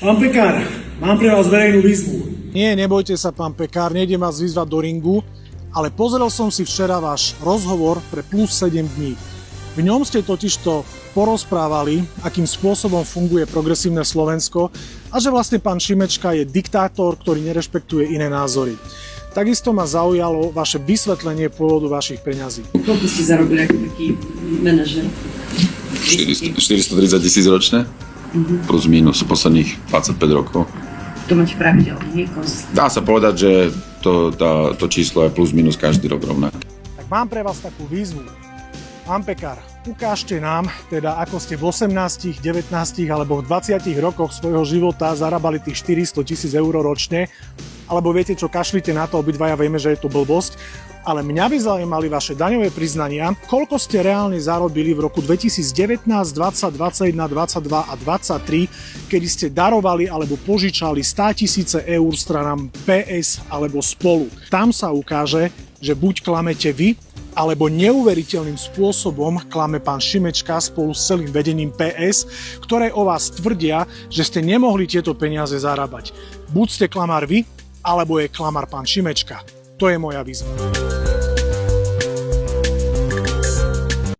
Pán Pekár, mám pre vás verejnú výzvu. Nie, nebojte sa, pán Pekár, nejdem vás vyzvať do ringu, ale pozrel som si včera váš rozhovor pre Plus 7 dní. V ňom ste totižto porozprávali, akým spôsobom funguje progresívne Slovensko a že vlastne pán Šimečka je diktátor, ktorý nerešpektuje iné názory. Takisto ma zaujalo vaše vysvetlenie pôvodu vašich peňazí. Koľko ste zarobili ako taký manažer? 430 000 ročne, plus minus posledných 25 rokov. To máte pravidelne, nie? Dá sa povedať, že to číslo je plus minus každý rok rovnaké. Tak mám pre vás takú výzvu. Pán Pekár, ukážte nám, teda ako ste v 18, 19 alebo v 20 rokoch svojho života zarábali tých 400 000 eur ročne, alebo viete čo, kašlite na to, obidvaja vieme, že je to blbosť, ale mňa by zaujímali vaše daňové priznania, koľko ste reálne zarobili v roku 2019, 20, 21, 22 a 23, kedy ste darovali alebo požičali 100 000 eur stranám PS alebo Spolu. Tam sa ukáže, že buď klamete vy, alebo neuveriteľným spôsobom klame pán Šimečka spolu s celým vedením PS, ktoré o vás tvrdia, že ste nemohli tieto peniaze zarábať. Buď ste klamár vy, alebo je klamár pán Šimečka. To je moja výzva.